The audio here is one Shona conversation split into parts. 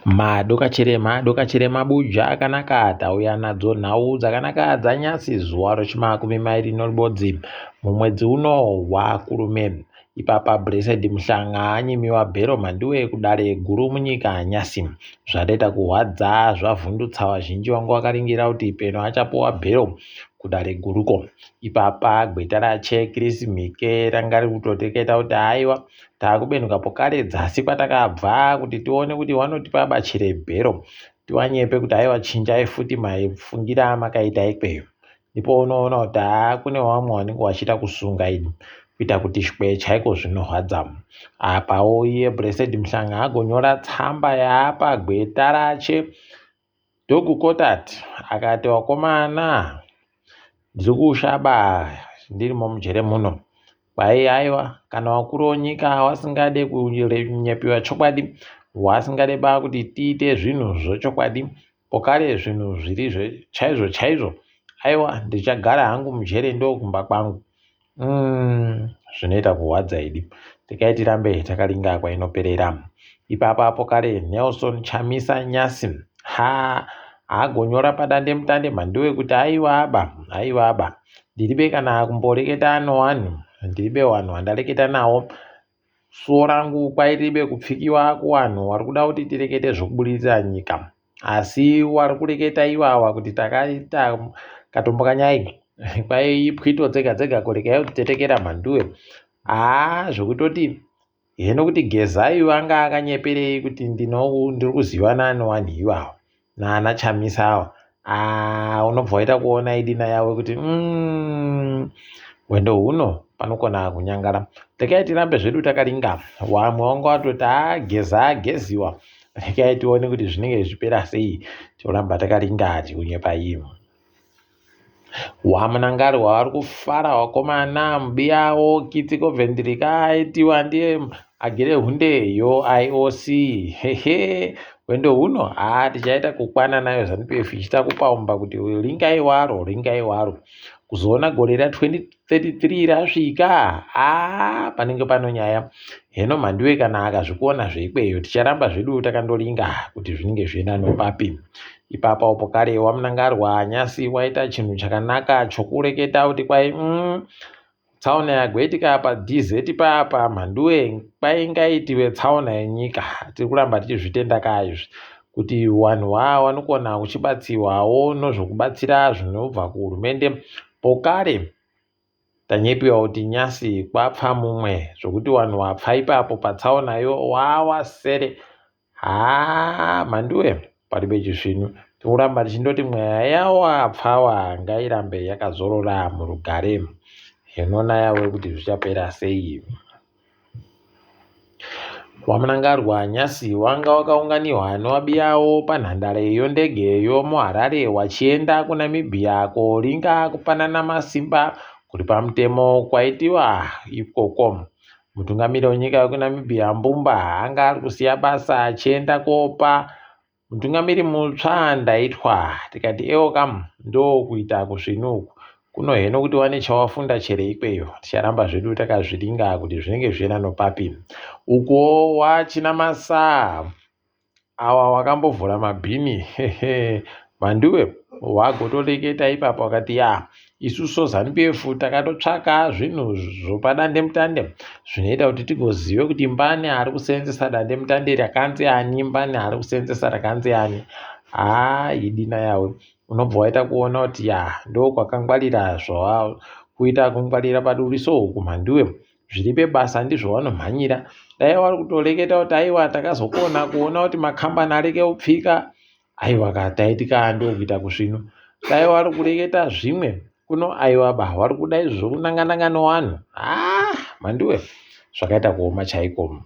madokachere mabuja akanaka tauya nadzo nhau dzakanaka dzanyasi zuva rechimakumi mairi noribodzi mumwedzi uno wakurume. Ipapa Blessed Muhlanga anyimiwa bhero mhandiwe kudare guru munyika nyasi zvadaita kuhwadza zvavhundutsa vazhinji vangu vakaringira kuti peno achapuwa bhero kudare guruko. Ipapa gweta rache Chris Mhike ranga riri kutoteketa kuti haiwa taakubenuka pokare dzasi kwatakabva kuti tione kuti wanotipa bachere bhero tiwanyepe kuti haiwa chinjai futi maifungira makaita ikweyo. Ndipo unoona kuti kune vamwe vanenge vachida kusunga ini kuita kuti shwe chaiko zvinohwadza. Apawo iye Blessed Muhlanga agonyora tsamba yaapa gweta rache Dogu Kotat akati wakomana ndiri kushaba ndirimo mujere muno kwai aiwa kana wakuru wenyika wasingade kunyepiwa chokwadi wasingade ba kuti tiite zvinhu zvechokwadi pokare zvinhu zviri chaizvo aiwa ndichagara hangu mujere ndokumba kwangu. Zvinoita kuhwadza idi tikai tirambe takaringa kwainoperera. Ipapa pokare Nelson Chamisa Nyasi agonyora padande mutande mhandiwe kuti aiwa aba ndiribe kana kumboreketa nevanhu ndiribe vanhu vandareketa nawo suo rangu kwairibe kupfikiwa kuvanhu vari kuda kuti tirekete zvokubudirira nyika asi wari kureketa ivava kuti takaita katombo kanyai kwai pwito dzega kurekai kutitetekera mhandiwe zvokutoti heno kuti gezai vanga akanyeperei kuti ndiri kuzivana nevanhu ivavo naana Chamisa ava unobva waita kuona idina yavo kuti wendo huno panokona kunyangara. Rekai tirambe zvedu takaringa vamwe vanga vatoti ageziwa rekai tione kuti zvinenge zvichipera sei tioramba takaringa tiunyepa iyi. Wamunangari wavari kufara wakomana mubiyawo Kitsiko Vendrika aitiwa ndiye agere hundeyo IOC wendo huno tichaita kukwana nayo ZANU-PF ichita kupaumba kuti ringai waro kuzoona gore ra2033 rasvika panenge pano nyaya. Heno mhandiwe kana akazvikuona zveikweyo ticharamba zvedu takandoringa kuti zvinenge zvienda nopapi. Ipapa upokare wamunangarwa Nyasi waita chinhu chakanaka chokureketa kuti kwai tsaona yagoitika paDZ papa mhandiwe kwai ngaitiwe tsaona yenyika. Tiri kuramba tichizvitenda kaizvi kuti vanhu vanokona kuchibatsiwawo nozvokubatsira zvinobva kuhurumende. Pokare tanyepiwa kuti Nyasi kwapfa mumwe zvokuti vanhu vapfa ipapo patsaunayo wasere mhandiwe paribe chizvinu tikuramba tichindoti mweya yawapfawa ngairambe yakazorora murugare. Henona yawe kuti zvichapera sei. Wamunangarwa Nyasi wanga wakaunganiwa nevabiyawo panhandare yondegeyo muHarare wachienda kuNamibia koringa kupanana masimba kuri pamutemo kwaitiwa ikoko. Mutungamiri wenyika yekuNamibia Mbumba anga ari kusiya basa achienda kopa mutungamiri mutsva ndaitwa tikati ewo kam ndokuita kuzvinuku kuno heno kuti wane chawafunda chere ikweyo ticharamba zvedu takazviringa kuti zvinenge zvienda nopapi. Uko wachina masa awa wakambovhura mabhini mhandiwe wagotoreketa ipapo wakati isusu ZANU-PF takatotsvaka zvinhu zvopadande mutande zvinoita kuti tigozive kuti mbani ari kuseenzesa dande mutande rakanzi ani mbani ari kuseenzesa rakanzi ani. Idina yawe unobva waita kuona kuti ndokwakangwarira kuita kungwarira paduriso uku mhandiwe zviripe basa ndizvo vanomhanyira. Dai vari kutoreketa kuti aiwa takazokona kuona kuti makambani areke kupfika aiwa kataitika ndokuita kusvino. Dai vari kureketa zvimwe kuno aiwa vari kuda izvo zvokunanga nevanhu mhandiwe zvakaita kuoma chaiko.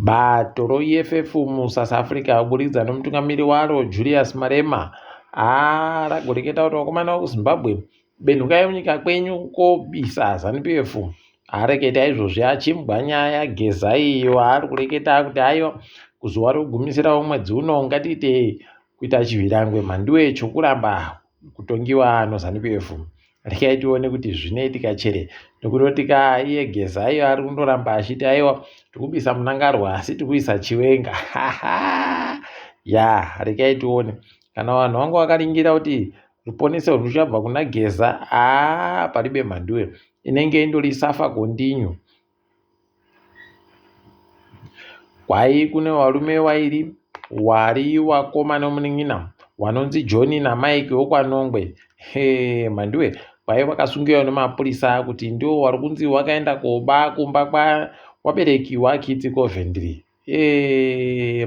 Bato roEFF muSouth Africa kuburikidza nomutungamiri waro Julius Malema ragoreketa kuti vakomana vekuZimbabwe benukai munyika kwenyu kobisa ZANU-PF. Areketa izvozvi achimbwa nyaya gezai waari kureketa kuti aiwa kuzuva rokugumisira womwedzi uno ngatiite kuita chivhirangwe mhandiwe chokuramba kutongiwa noZANU-PF. Rekai tione kuti zvinoitika chere Nekutoti iye Geza iyo ari kundoramba achiti aiwa tikubisa Munangarwa asi tikuisa Chiwenga. Ya, rekai tione kana vanhu vanga vakaringira kuti ruponeso ruchabva kuna Geza, paribe mhanduwe inenge indori safa kondinyu. Kwai kune varume vairi wari wakoma nomunin'ina vanonzi John naMike wokwanongwe. Mhanduwe kwai vakasungiwa nemapurisa kuti ndio vari kunzi wakaenda koba kumba kwabereki waKiti Coventry.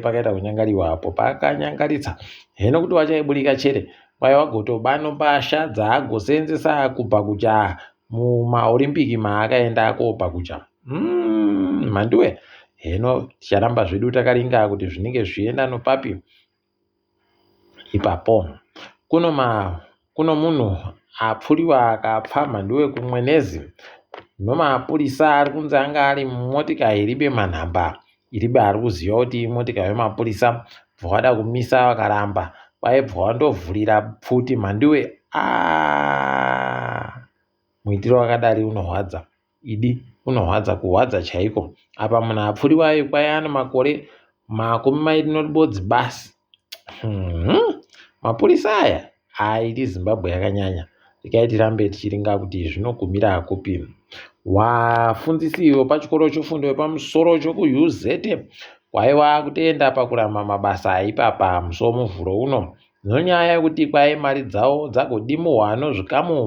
Pakaita kunyangariwa hapo, pakanyangaritsa. Hino kuti vachaiburika chere kwai vagotoba mbasha dzaagosenzesa kubhakucha mumaolimpiki maakaenda kobhakucha. Mhanduwe hino ticharamba zvedu takaringa kuti zvinenge zvichienda nopapi. Ipapo kuno munhu apfuriwa akapfa mhanduwe kumwenezi nomapurisa ari kunzi anga ari mumotika iribe manhamba iribe ari kuziva kuti motika yemapurisa bvawada kumisa vakaramba vaibva vandovhurira pfuti mhanduwe. Muitiro wakadari unorwadza unorwadza kuhwadza chaiko. Apa munhu apfuriwayo kwai ana makore 20 basi. Mapurisa aya aiti Zimbabwe yakanyanya. Rekai tirambe tichiringa kuti zvinogumira kupi. Wafundzisi pachikoro chofundo yepamusoro chokuUZ kwaiva kutoenda pakuramba mabasa aipapa muso muvhuro uno nonyaya yekuti kwai mari dzavo dzagodimuhwa nozvikamu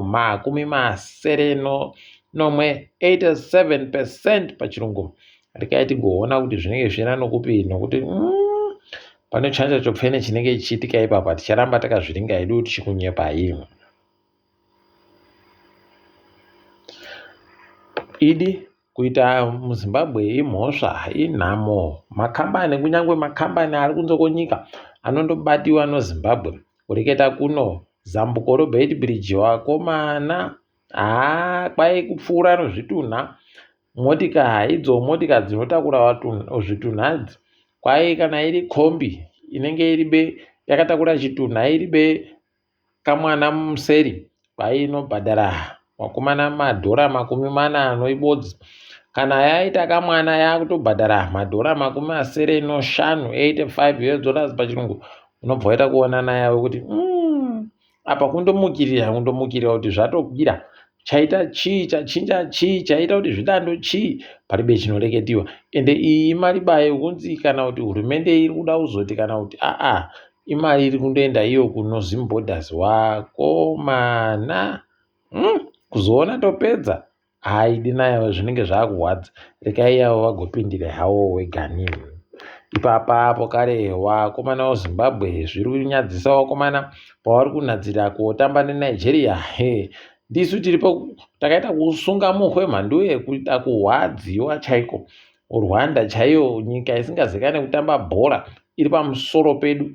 87% pachirungu. Rekai tigoona kuti zvinenge zvichienda nokupi nokuti pane chanja chopfene chinenge chichiitika ipapa ticharamba takazviringa hedu tichikunyepai. Idi kuita muZimbabwe imhosva inhamo. Makambani kunyangwe makambani ari kunze kwenyika anondobatiwa noZimbabwe. Kureketa kuno zambuko roBeit Bridge wakomana kwai kupfuura nozvitunha motika idzo motika dzinotakura zvitunhadzi kwai kana iri kombi inenge iribe yakatakura chitunha iribe kamwana museri kwai inobhadhara wakomana madhora 40 ibodzi. Kana yaita kamwana yakutobhadhara madhora 85 $85 pachirungu. Unobva waita kuonana yawe kuti apa kundomukirira kuti zvatobvira chaita chii chachinja chii chaita kuti zvidando chii paribe chinoreketiwa. Ende iyi imari bayo kunzi kana kuti hurumende iri kuda kuzoti kana kuti imari iri kundoenda iyo kuno Zim Borders wakomana kuzoona topedza haidi nayo zvinenge zvakurwadza. Rekai yavo vagopindire havo wegani. Ipapa apo kare wakomana weZimbabwe zviri kunyadzisa wakomana pavari kunadzira kotamba neNigeria. Ndisu tiripo takaita kusunga muhwe mhanduwe kuita kuhwadziwa chaiko. Rwanda chaiyo nyika isingazikane kutamba bhora iri pamusoro pedu.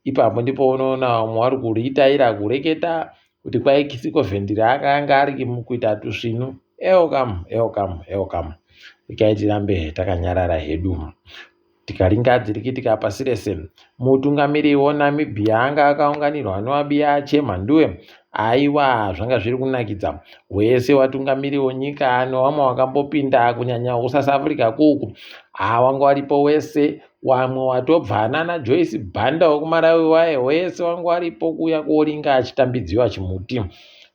Ipapo ndipo unoona vamwe vari kuritaira kureketa kuti kwai Kiti Coventry akanga ari mukuita tusvinu. Eokamu. Rekai tirambe takanyarara hedu. Tikaringa dzirikitika pasi rese. Mutungamiri weNamibia anga akaunganirwa noAbiy Mhanduwe. Aiwa zvanga zviri kunakidza. Wese watungamiri wenyika nevamwe wakambopinda kunyanya kuSouth Africa kuku wanga waripo wese. Wamwe watobvana naJoyce Banda wekumarawi waye wese wanga waripo kuuya koringa achitambidziwa chimuti.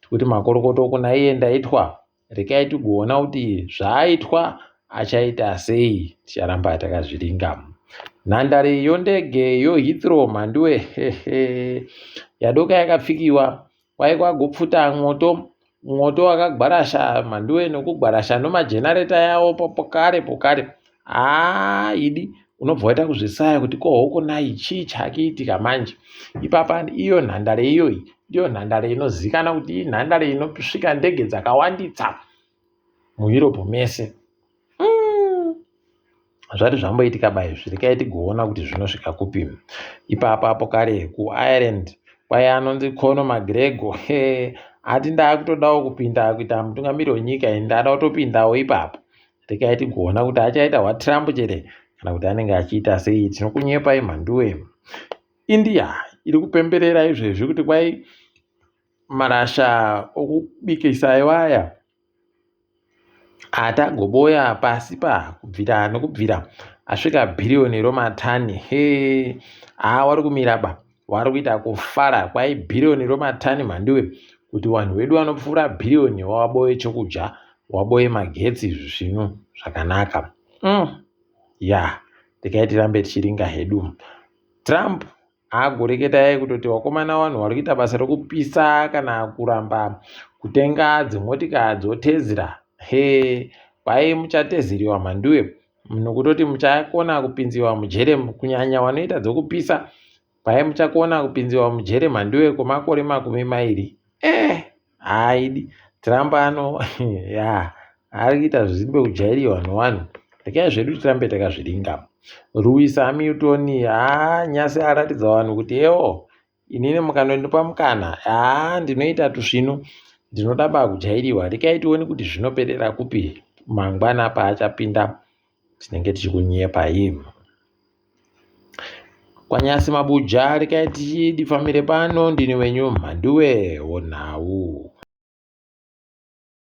Kuti makorokoto kuna iye ndaitwa. Rekai tigoona kuti zvaaitwa achaita sei. Ticharamba takazviringa. Nhandare yondege yoHeathrow Mhanduwe yadoka yakapfikiwa kwai kwagopfuta mwoto wakagwarasha Mhanduwe nokugwarasha nomajenareta yawo pokare. Idi unobva waita kuzvisaya kuti kohoko nai chii chakiitika manje. Ipapa iyo nhandare iyoyi ndiyo nhandare inozikanwa kuti inhandare inosvika ndege dzakawanditsa muEurope mese. Zvati zvamboitika bai zvirikai tigoona kuti zvinosvika kupi. Ipapa apo kare kuIreland kwai anonzi Conor McGregor ati ndakutodawo kupinda kuita mutungamiri wenyika ndada kutopindawo ipapo. Rekai tigoona kuti achaita hwaTrump chere kana kuti anenge achiita sei. Tinokunyepai Mhanduwe. India iri kupemberera izvezvi kuti kwai marasha okubikisa iwaya atagoboya pasi pa kubvira nokubvira asvika bhiriyoni romatani. Wari kumiraba, wari kuita kufara. Kwai bhiriyoni romatani mhandiwe, kuti vanhu vedu vanopfuura bhiriyoni waboye chokudya, waboye magetsi, zvinu zvakanaka. Tikai tirambe tichiringa hedu. Trump agoreketa kutoti vakomana vanhu vari kuita basa rokupisa kana kuramba kutenga dzimotika dzotezera. Kwai muchatezeriwa mhandiwe, nokutoti muchakona kupinziwa mujere, kunyanya vanoita dzokupisa. Kwai muchakona kupinziwa mujere mhandiwe kwemakore 20. Haidi Trump ari kuita zvisimbe kujairiwa nevanhu. Regai zvedu tirambe takazviringa. Lewis Hamilton nyasi aratidza vanhu kuti inini mukandondipa mukana ndinoita tusvinu, ndinodaba kujairiwa. Regai tione kuti zvinoperera kupi mangwana paachapinda, tinenge tichikunyepa. Kwanyasi mabuja, regai tichidifamire pano. Ndini wenyu mhandiwe onhau.